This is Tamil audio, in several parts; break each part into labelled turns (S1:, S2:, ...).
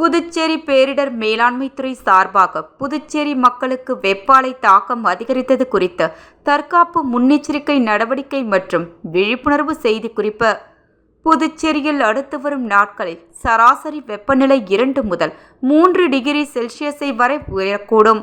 S1: புதுச்சேரி பேரிடர் மேலாண்மைத்துறை சார்பாக புதுச்சேரி மக்களுக்கு வெப்ப அலை தாக்கம் அதிகரித்தது குறித்து தற்காப்பு முன்னெச்சரிக்கை நடவடிக்கை மற்றும் விழிப்புணர்வு செய்திக்குறிப்பு. புதுச்சேரியில் அடுத்து வரும் நாட்களில் சராசரி வெப்பநிலை 2 முதல் 3 டிகிரி செல்சியஸை வரை உயரக்கூடும்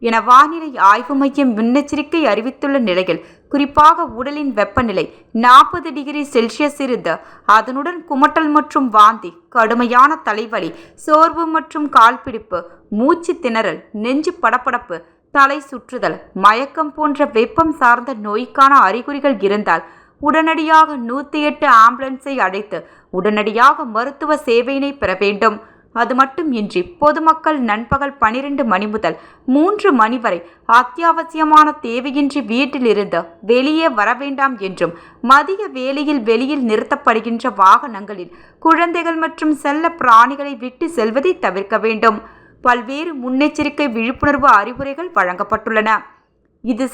S1: என வானிலை ஆய்வு மையம் முன்னெச்சரிக்கை அறிவித்துள்ள நிலையில், குறிப்பாக உடலின் வெப்பநிலை 40 டிகிரி செல்சியஸ் இருந்து அதனுடன் குமட்டல் மற்றும் வாந்தி, கடுமையான தலைவலி, சோர்வு மற்றும் கால்பிடிப்பு, மூச்சு திணறல், நெஞ்சு படபடப்பு, தலை சுற்றுதல், மயக்கம் போன்ற வெப்பம் சார்ந்த நோய்க்கான அறிகுறிகள் இருந்தால் உடனடியாக 108 ஆம்புலன்ஸை அழைத்து உடனடியாக மருத்துவ சேவையினை பெற வேண்டும். அது மட்டுமின்றி பொதுமக்கள் நண்பகல் 12 மணி முதல் 3 மணி வரை அத்தியாவசியமான தேவையின்றி வீட்டிலிருந்து வெளியே வர வேண்டாம் என்றும், மதிய வேளையில் வெளியில் நிறுத்தப்படுகின்ற வாகனங்களில் குழந்தைகள் மற்றும் செல்ல பிராணிகளை விட்டு செல்வதை தவிர்க்க வேண்டும். பல்வேறு முன்னெச்சரிக்கை விழிப்புணர்வு அறிவுரைகள் வழங்கப்பட்டுள்ளன. இது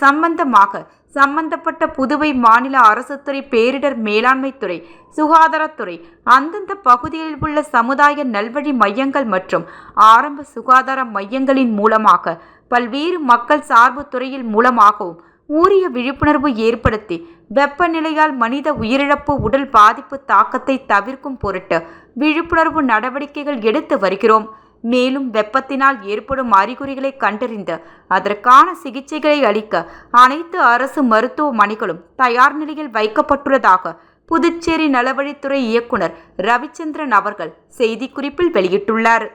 S1: சம்பந்தப்பட்ட புதுவை மாநில அரசுத்துறை, பேரிடர் மேலாண்மைத்துறை, சுகாதாரத்துறை, அந்தந்த பகுதிகளில் உள்ள சமுதாய நல்வழி மையங்கள் மற்றும் ஆரம்ப சுகாதார மையங்களின் மூலமாக பல்வேறு மக்கள் சார்பு துறையில் மூலமாகவும் உரிய விழிப்புணர்வு ஏற்படுத்தி வெப்பநிலையால் மனித உயிரிழப்பு, உடல் பாதிப்பு தாக்கத்தை தவிர்க்கும் பொருட்டு விழிப்புணர்வு நடவடிக்கைகள் எடுத்து வருகிறோம். மேலும் வெப்பத்தினால் ஏற்படும் அறிகுறிகளை கண்டறிந்து அதற்கான சிகிச்சைகளை அளிக்க அனைத்து அரசு மருத்துவமனைகளும் தயார் நிலையில் வைக்கப்பட்டுள்ளதாக புதுச்சேரி நலவழித்துறை இயக்குனர் ரவிச்சந்திரன் அவர்கள் செய்திக்குறிப்பில் வெளியிட்டுள்ளார்.